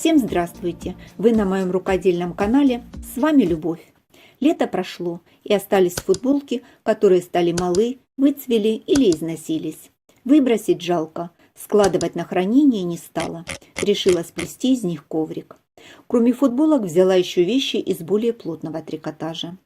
Всем здравствуйте! Вы на моем рукодельном канале, с вами Любовь. Лето прошло, и остались футболки, которые стали малы, выцвели или износились. Выбросить жалко, складывать на хранение не стала. Решила сплести из них коврик. Кроме футболок взяла еще вещи из более плотного трикотажа.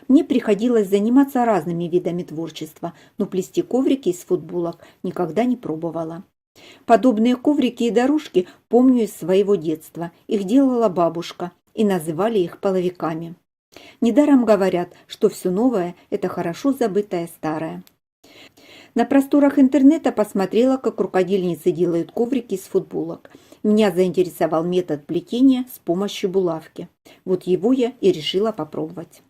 Мне приходилось заниматься разными видами творчества, но плести коврики из футболок никогда не пробовала. Подобные коврики и дорожки помню из своего детства. Их делала бабушка, и называли их половиками. Недаром говорят, что все новое – это хорошо забытое старое. На просторах интернета посмотрела, как рукодельницы делают коврики из футболок. Меня заинтересовал метод плетения с помощью булавки. Вот его я и решила попробовать.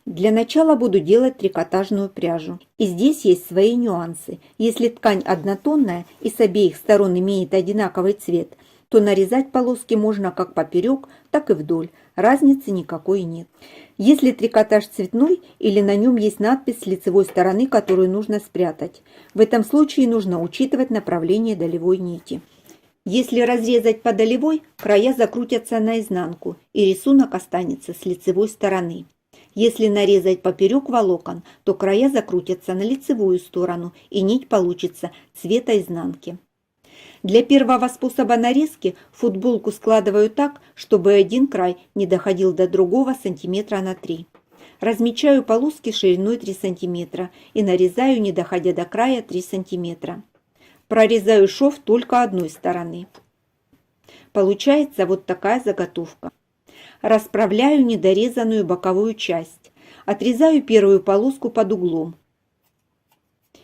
Для начала буду делать трикотажную пряжу. И здесь есть свои нюансы. Если ткань однотонная и с обеих сторон имеет одинаковый цвет, то нарезать полоски можно как поперек, так и вдоль. Разницы никакой нет. Если трикотаж цветной или на нем есть надпись с лицевой стороны, которую нужно спрятать, в этом случае нужно учитывать направление долевой нити. Если разрезать по долевой, края закрутятся наизнанку, и рисунок останется с лицевой стороны. Если нарезать поперек волокон, то края закрутятся на лицевую сторону, и нить получится цвета изнанки. Для первого способа нарезки футболку складываю так, чтобы один край не доходил до другого сантиметра на 3. Размечаю полоски шириной 3 см и нарезаю, не доходя до края, 3 см. Прорезаю шов только одной стороны. Получается вот такая заготовка. Расправляю недорезанную боковую часть. Отрезаю первую полоску под углом.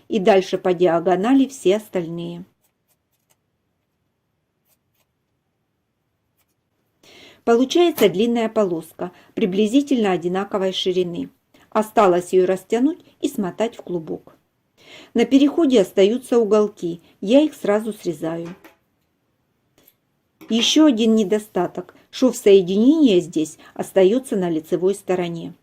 И дальше по диагонали все остальные. Получается длинная полоска, приблизительно одинаковой ширины. Осталось ее растянуть и смотать в клубок. На переходе остаются уголки, я их сразу срезаю. Еще один недостаток. Шов соединения здесь остается на лицевой стороне.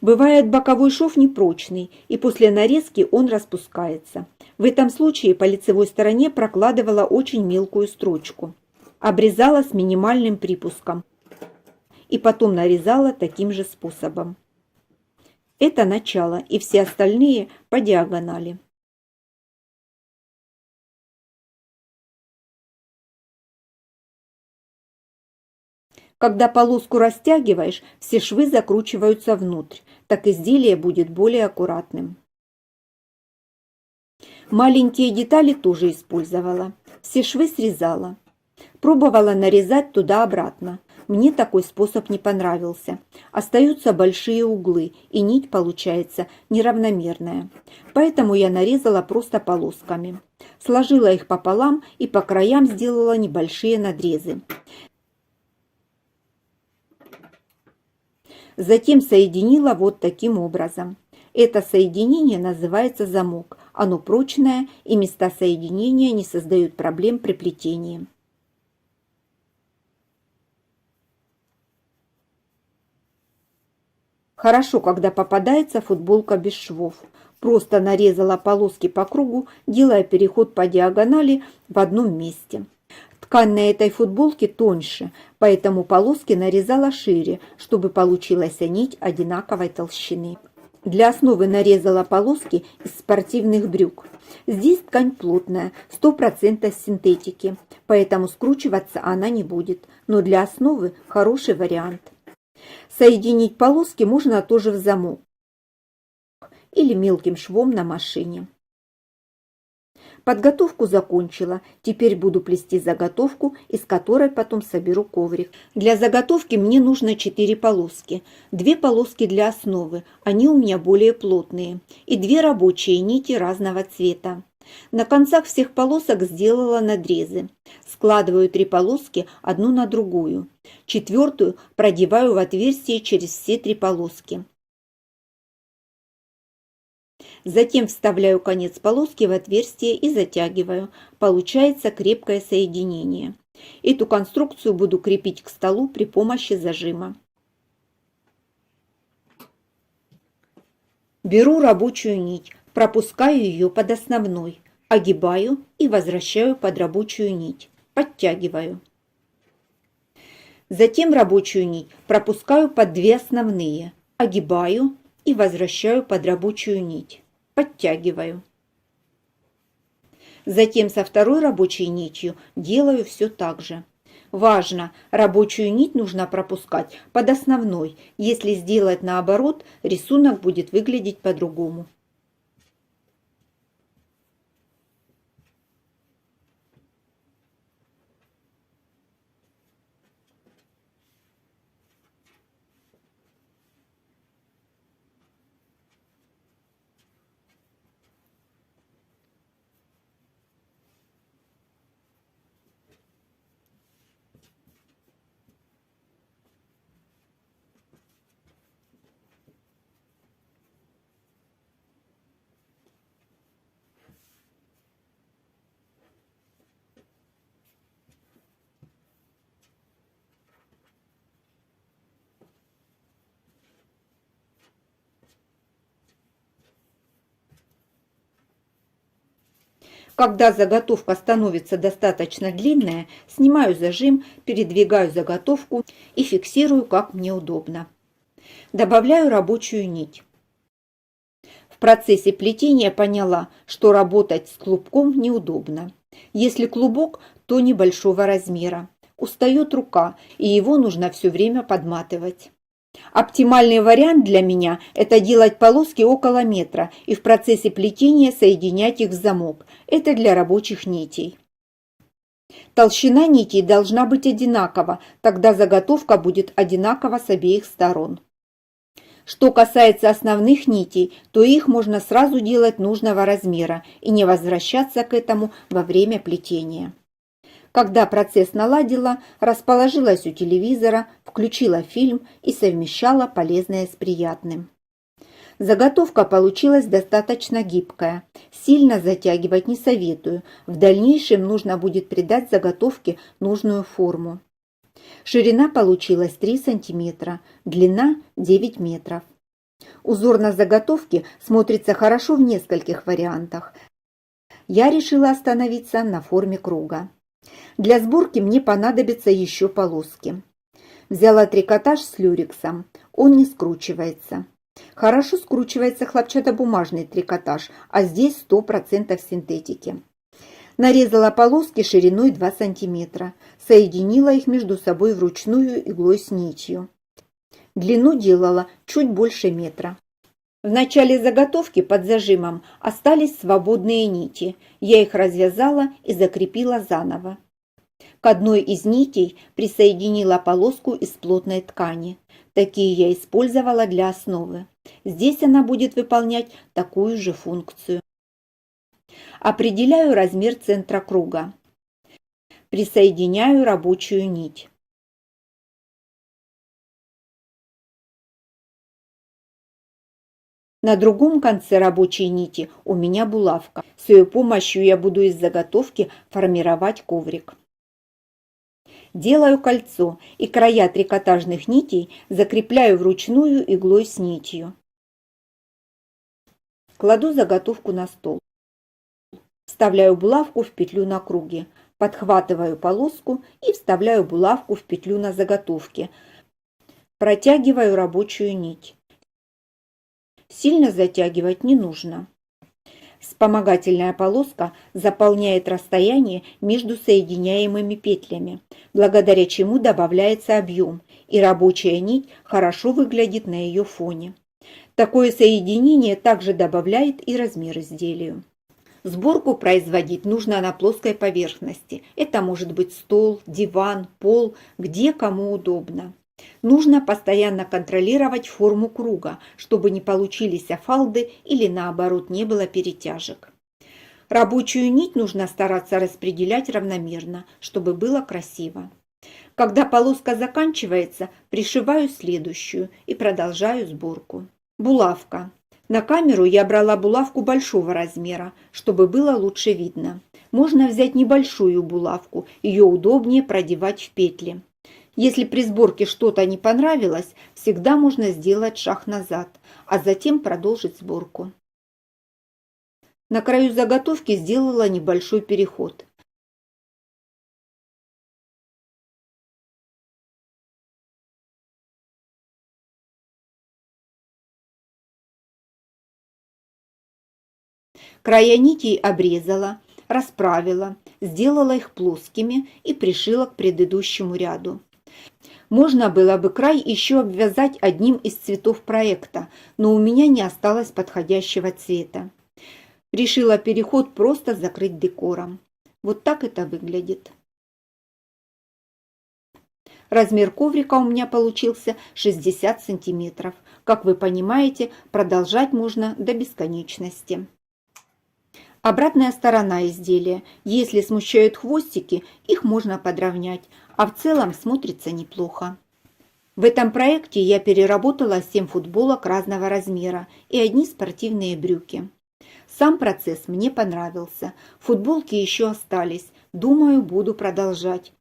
Бывает, боковой шов непрочный, и после нарезки он распускается. В этом случае по лицевой стороне прокладывала очень мелкую строчку. Обрезала с минимальным припуском. И потом нарезала таким же способом. Это начало, и все остальные по диагонали. Когда полоску растягиваешь, все швы закручиваются внутрь, так изделие будет более аккуратным. Маленькие детали тоже использовала. Все швы срезала. Пробовала нарезать туда-обратно. Мне такой способ не понравился. Остаются большие углы, и нить получается неравномерная. Поэтому я нарезала просто полосками. Сложила их пополам и по краям сделала небольшие надрезы. Затем соединила вот таким образом. Это соединение называется замок. Оно прочное, и места соединения не создают проблем при плетении. Хорошо, когда попадается футболка без швов. Просто нарезала полоски по кругу, делая переход по диагонали в одном месте. Ткань на этой футболке тоньше, поэтому полоски нарезала шире, чтобы получилась нить одинаковой толщины. Для основы нарезала полоски из спортивных брюк. Здесь ткань плотная, 100% синтетики, поэтому скручиваться она не будет, но для основы хороший вариант. Соединить полоски можно тоже в замок или мелким швом на машине. Подготовку закончила, теперь буду плести заготовку, из которой потом соберу коврик. Для заготовки мне нужно 4 полоски. 2 полоски для основы, они у меня более плотные, и 2 рабочие нити разного цвета. На концах всех полосок сделала надрезы. Складываю 3 полоски одну на другую. 4-ю продеваю в отверстие через все 3 полоски. Затем вставляю конец полоски в отверстие и затягиваю. Получается крепкое соединение. Эту конструкцию буду крепить к столу при помощи зажима. Беру рабочую нить, пропускаю ее под основной, огибаю и возвращаю под рабочую нить, подтягиваю. Затем рабочую нить пропускаю под две основные, огибаю и возвращаю под рабочую нить, подтягиваю. Затем со второй рабочей нитью делаю все так же. Важно, рабочую нить нужно пропускать под основной. Если сделать наоборот, рисунок будет выглядеть по-другому. Когда заготовка становится достаточно длинная, снимаю зажим, передвигаю заготовку и фиксирую, как мне удобно. Добавляю рабочую нить. В процессе плетения поняла, что работать с клубком неудобно. Если клубок, то небольшого размера. Устает рука, и его нужно все время подматывать. Оптимальный вариант для меня – это делать полоски около метра и в процессе плетения соединять их в замок. Это для рабочих нитей. Толщина нитей должна быть одинакова, тогда заготовка будет одинакова с обеих сторон. Что касается основных нитей, то их можно сразу делать нужного размера и не возвращаться к этому во время плетения. Когда процесс наладила, расположилась у телевизора, включила фильм и совмещала полезное с приятным. Заготовка получилась достаточно гибкая. Сильно затягивать не советую. В дальнейшем нужно будет придать заготовке нужную форму. Ширина получилась 3 см, длина 9 метров. Узор на заготовке смотрится хорошо в нескольких вариантах. Я решила остановиться на форме круга. Для сборки мне понадобятся еще полоски. Взяла трикотаж с люрексом, он не скручивается. Хорошо скручивается хлопчатобумажный трикотаж, а здесь 100% синтетики. Нарезала полоски шириной 2 см, соединила их между собой вручную иглой с нитью. Длину делала чуть больше метра. В начале заготовки под зажимом остались свободные нити. Я их развязала и закрепила заново. К одной из нитей присоединила полоску из плотной ткани. Такие я использовала для основы. Здесь она будет выполнять такую же функцию. Определяю размер центра круга. Присоединяю рабочую нить. На другом конце рабочей нити у меня булавка. С ее помощью я буду из заготовки формировать коврик. Делаю кольцо и края трикотажных нитей закрепляю вручную иглой с нитью. Кладу заготовку на стол. Вставляю булавку в петлю на круге. Подхватываю полоску и вставляю булавку в петлю на заготовке. Протягиваю рабочую нить. Сильно затягивать не нужно. Вспомогательная полоска заполняет расстояние между соединяемыми петлями, благодаря чему добавляется объем, и рабочая нить хорошо выглядит на ее фоне. Такое соединение также добавляет и размер изделию. Сборку производить нужно на плоской поверхности. Это может быть стол, диван, пол, где кому удобно. Нужно постоянно контролировать форму круга, чтобы не получились фалды или наоборот не было перетяжек. Рабочую нить нужно стараться распределять равномерно, чтобы было красиво. Когда полоска заканчивается, пришиваю следующую и продолжаю сборку. Булавка. На камеру я брала булавку большого размера, чтобы было лучше видно. Можно взять небольшую булавку, ее удобнее продевать в петли. Если при сборке что-то не понравилось, всегда можно сделать шаг назад, а затем продолжить сборку. На краю заготовки сделала небольшой переход. Края нитей обрезала, расправила, сделала их плоскими и пришила к предыдущему ряду. Можно было бы край еще обвязать одним из цветов проекта, но у меня не осталось подходящего цвета. Решила переход просто закрыть декором. Вот так это выглядит. Размер коврика у меня получился 60 сантиметров. Как вы понимаете, продолжать можно до бесконечности. Обратная сторона изделия. Если смущают хвостики, их можно подровнять, а в целом смотрится неплохо. В этом проекте я переработала 7 футболок разного размера и одни спортивные брюки. Сам процесс мне понравился. Футболки еще остались. Думаю, буду продолжать.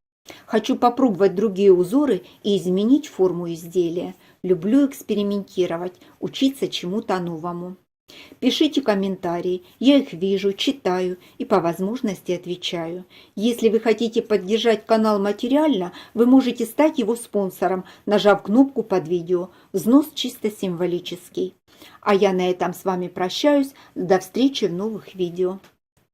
Хочу попробовать другие узоры и изменить форму изделия. Люблю экспериментировать, учиться чему-то новому. Пишите комментарии, я их вижу, читаю и по возможности отвечаю. Если вы хотите поддержать канал материально, вы можете стать его спонсором, нажав кнопку под видео. Взнос чисто символический. А я на этом с вами прощаюсь. До встречи в новых видео.